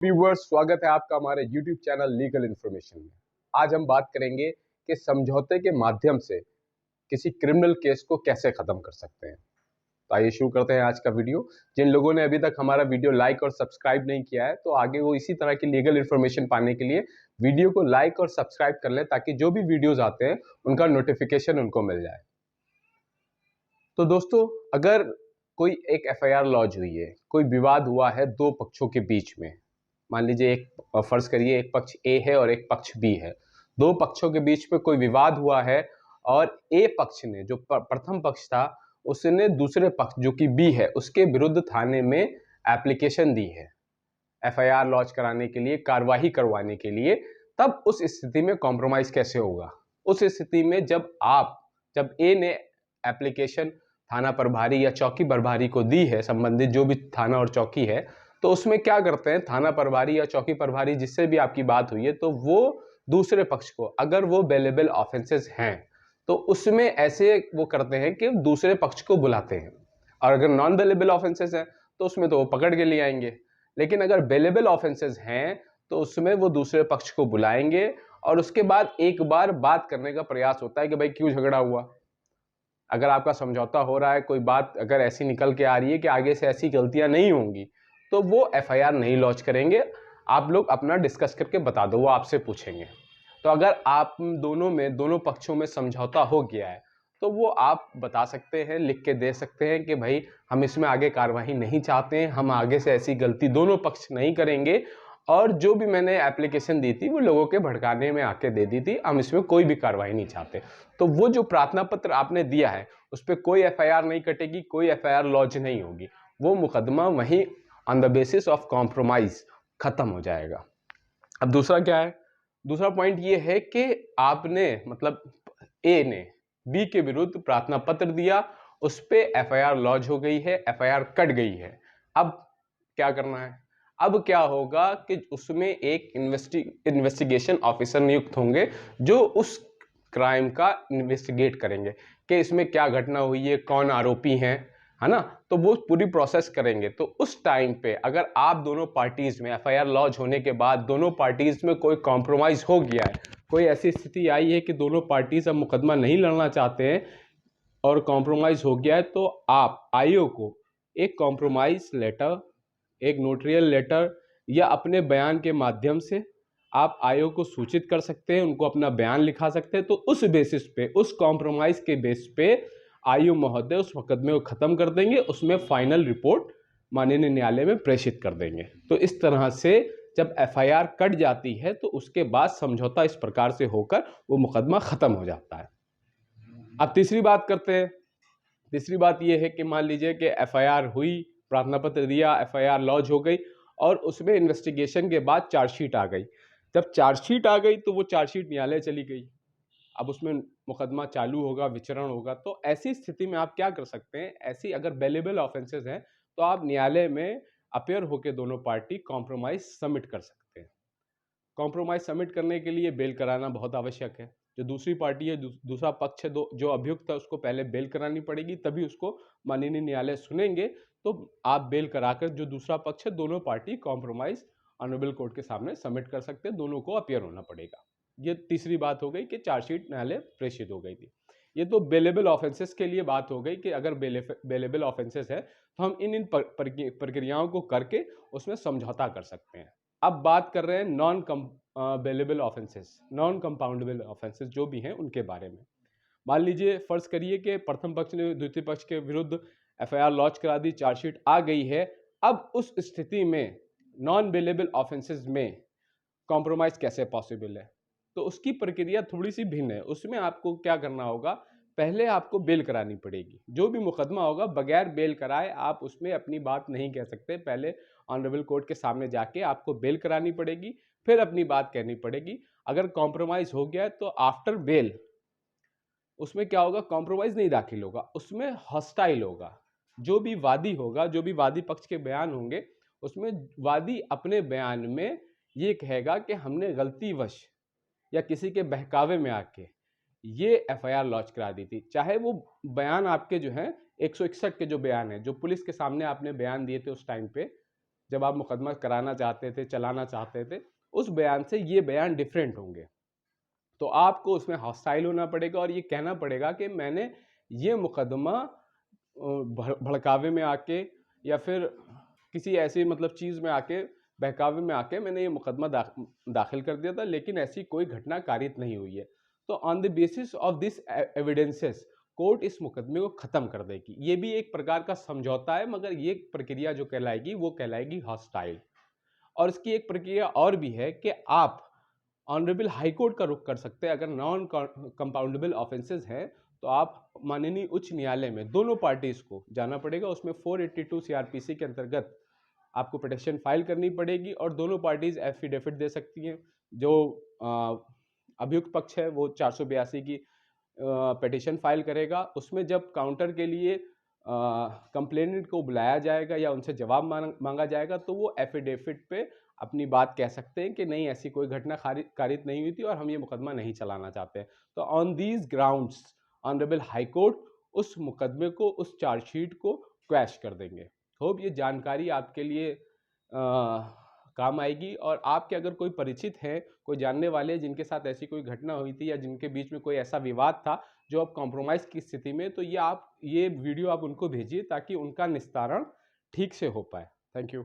Viewers, स्वागत है आपका हमारे YouTube चैनल लीगल इन्फॉर्मेशन में। आज हम बात करेंगे कि समझौते के माध्यम से किसी क्रिमिनल केस को कैसे खत्म कर सकते हैं। तो आइए शुरू करते हैं आज का वीडियो। जिन लोगों ने अभी तक हमारा वीडियो लाइक और सब्सक्राइब नहीं किया है तो आगे वो इसी तरह की लीगल इन्फॉर्मेशन पाने के लिए वीडियो को लाइक और सब्सक्राइब कर लें, ताकि जो भी वीडियोज आते हैं उनका नोटिफिकेशन उनको मिल जाए। तो दोस्तों, अगर कोई एक FIR लॉन्च हुई है, कोई विवाद हुआ है दो पक्षों के बीच में, मान लीजिए एक फर्ज करिए एक पक्ष ए है और एक पक्ष बी है, दो पक्षों के बीच में कोई विवाद हुआ है और ए पक्ष ने, जो प्रथम पक्ष था, उसने दूसरे पक्ष जो कि बी है उसके विरुद्ध थाने में एप्लीकेशन दी है FIR लॉन्च कराने के लिए, कार्रवाई करवाने के लिए। तब उस स्थिति में कॉम्प्रोमाइज कैसे होगा? उस स्थिति में जब ए ने एप्लीकेशन थाना प्रभारी या चौकी प्रभारी को दी है, संबंधित जो भी थाना और चौकी है, तो उसमें क्या करते हैं, थाना प्रभारी या चौकी प्रभारी जिससे भी आपकी बात हुई है, तो वो दूसरे पक्ष को, अगर वो बेलेबल ऑफेंसेस हैं तो उसमें ऐसे वो करते हैं कि दूसरे पक्ष को बुलाते हैं, और अगर नॉन बेलेबल ऑफेंसेस हैं तो उसमें तो वो पकड़ के ले आएंगे। लेकिन अगर बेलेबल ऑफेंसेस हैं तो उसमें वो दूसरे पक्ष को बुलाएंगे और उसके बाद एक बार बात करने का प्रयास होता है कि भाई क्यों झगड़ा हुआ। अगर आपका समझौता हो रहा है, कोई बात अगर ऐसी निकल के आ रही है कि आगे से ऐसी गलतियां नहीं होंगी, तो वो FIR नहीं लॉन्च करेंगे। आप लोग अपना डिस्कस करके बता दो, वो आपसे पूछेंगे। तो अगर आप दोनों पक्षों में समझौता हो गया है तो वो आप बता सकते हैं, लिख के दे सकते हैं कि भाई हम इसमें आगे कार्रवाई नहीं चाहते हैं, हम आगे से ऐसी गलती दोनों पक्ष नहीं करेंगे, और जो भी मैंने एप्लीकेशन दी थी वो लोगों के भड़काने में आके दे दी थी, हम इसमें कोई भी कार्रवाई नहीं चाहते। तो वो जो प्रार्थना पत्र आपने दिया है उस पर कोई FIR नहीं कटेगी, कोई FIR लॉन्च नहीं होगी, वो मुकदमा वहीं on the basis of compromise खत्म हो जाएगा। अब दूसरा क्या है? दूसरा पॉइंट ये है कि आपने, मतलब ए ने बी के विरुद्ध प्रार्थना पत्र दिया, उस पर FIR लॉन्च हो गई है, FIR कट गई है। अब क्या करना है? अब क्या होगा कि उसमें एक इन्वेस्टिगेशन ऑफिसर नियुक्त होंगे जो उस क्राइम का इन्वेस्टिगेट करेंगे कि इसमें क्या घटना हुई है, कौन आरोपी हैं, है ना। तो वो पूरी प्रोसेस करेंगे। तो उस टाइम पे अगर आप दोनों पार्टीज में FIR लॉन्च होने के बाद दोनों पार्टीज में कोई कॉम्प्रोमाइज हो गया है, कोई ऐसी स्थिति आई है कि दोनों पार्टीज अब मुकदमा नहीं लड़ना चाहते हैं और कॉम्प्रोमाइज हो गया है, तो आप आईओ को एक कॉम्प्रोमाइज लेटर, एक नोटरियल लेटर या अपने बयान के माध्यम से आप आयोग को सूचित कर सकते हैं, उनको अपना बयान लिखा सकते हैं। तो उस बेसिस पे, उस कॉम्प्रोमाइज के बेस पे आयोग महोदय उस मुकदमे को खत्म कर देंगे, उसमें फाइनल रिपोर्ट माननीय न्यायालय में प्रेषित कर देंगे। तो इस तरह से जब FIR कट जाती है तो उसके बाद समझौता इस प्रकार से होकर वो मुकदमा खत्म हो जाता है। अब तीसरी बात करते हैं। तीसरी बात यह है कि मान लीजिए कि FIR हुई, प्रार्थना पत्र दिया, FIR लॉन्च हो गई और उसमें इन्वेस्टिगेशन के बाद चार्जशीट आ गई। जब चार्जशीट आ गई तो वो चार्जशीट न्यायालय चली गई, अब उसमें मुकदमा चालू होगा, विचरण होगा। तो ऐसी स्थिति में आप क्या कर सकते हैं? ऐसी अगर बेलेबल ऑफेंसेस हैं तो आप न्यायालय में अपेयर होकर दोनों पार्टी कॉम्प्रोमाइज सबमिट कर सकते हैं। कॉम्प्रोमाइज सबमिट करने के लिए बेल कराना बहुत आवश्यक है। जो दूसरी पार्टी है, दूसरा पक्ष है, जो अभियुक्त है, उसको पहले बेल करानी पड़ेगी, तभी उसको माननीय न्यायालय सुनेंगे। तो आप बेल कराकर जो दूसरा पक्ष है, दोनों पार्टी कॉम्प्रोमाइज ऑनरेबल कोर्ट के सामने सबमिट कर सकते हैं, दोनों को अपीयर होना पड़ेगा। ये तीसरी बात हो गई कि चार्जशीट न्यायालय प्रेषित हो गई थी। ये तो बेलेबल ऑफेंसेस के लिए बात हो गई कि अगर बेलेबल ऑफेंसेस है तो हम इन प्रक्रियाओं को करके उसमें समझौता कर सकते हैं। अब बात कर रहे हैं non bailable offences, non compoundable offences जो भी हैं उनके बारे में। मान लीजिए, फर्ज करिए कि प्रथम पक्ष ने द्वितीय पक्ष के विरुद्ध FIR लॉन्च करा दी, चार्जशीट आ गई है। अब उस स्थिति में नॉन बेलेबल ऑफेंसेस में कॉम्प्रोमाइज कैसे पॉसिबल है? तो उसकी प्रक्रिया थोड़ी सी भिन्न है। उसमें आपको क्या करना होगा? पहले आपको बेल करानी पड़ेगी। जो भी मुकदमा होगा बगैर बेल कराए आप उसमें अपनी बात नहीं कह सकते। पहले ऑनरेबल कोर्ट के सामने जाके आपको बेल करानी पड़ेगी, फिर अपनी बात कहनी पड़ेगी। अगर कॉम्प्रोमाइज हो गया तो आफ्टर बेल उसमें क्या होगा? कॉम्प्रोमाइज नहीं दाखिल होगा, उसमें हॉस्टाइल होगा। जो भी वादी होगा, जो भी वादी पक्ष के बयान होंगे, उसमें वादी अपने बयान में ये कहेगा कि हमने गलतीवश या किसी के बहकावे में आके ये FIR लॉन्च करा दी थी। चाहे वो बयान आपके जो हैं 161 के जो बयान है, जो पुलिस के सामने आपने बयान दिए थे उस टाइम पे, जब आप मुकदमा कराना चाहते थे, चलाना चाहते थे, उस बयान से ये बयान डिफरेंट होंगे। तो आपको उसमें हॉस्टाइल होना पड़ेगा और ये कहना पड़ेगा कि मैंने ये मुकदमा भड़कावे में आके या फिर किसी ऐसी मतलब चीज़ में आके, बहकावे में आके मैंने ये मुकदमा दाखिल कर दिया था, लेकिन ऐसी कोई घटना कारित नहीं हुई है। तो on the basis of this evidences court इस मुकदमे को ख़त्म कर देगी। ये भी एक प्रकार का समझौता है, मगर ये प्रक्रिया जो कहलाएगी वो कहलाएगी हॉस्टाइल। और इसकी एक प्रक्रिया और भी है कि आप ऑनरेबल हाई कोर्ट का रुख कर सकते हैं। अगर नॉन कंपाउंडेबल ऑफेंसेस हैं तो आप माननीय उच्च न्यायालय में दोनों पार्टीज को जाना पड़ेगा। उसमें 482 सीआरपीसी के अंतर्गत आपको पिटिशन फाइल करनी पड़ेगी और दोनों पार्टीज एफिडेविट दे सकती हैं। जो अभियुक्त पक्ष है वो 482 की पिटिशन फाइल करेगा। उसमें जब काउंटर के लिए कंप्लेनेंट को बुलाया जाएगा या उनसे जवाब मांगा जाएगा तो वो एफिडेविट पे अपनी बात कह सकते हैं कि नहीं, ऐसी कोई घटना कारित नहीं हुई थी और हम ये मुकदमा नहीं चलाना चाहते हैं। तो on these grounds honourable high court उस मुकदमे को, उस चार्जशीट को क्वैश कर देंगे। होप ये जानकारी आपके लिए काम आएगी। और आपके अगर कोई परिचित हैं, कोई जानने वाले जिनके साथ ऐसी कोई घटना हुई थी या जिनके बीच में कोई ऐसा विवाद था जो अब कॉम्प्रोमाइज़ की स्थिति में, तो ये वीडियो आप उनको भेजिए ताकि उनका निस्तारण ठीक से हो पाए। Thank you.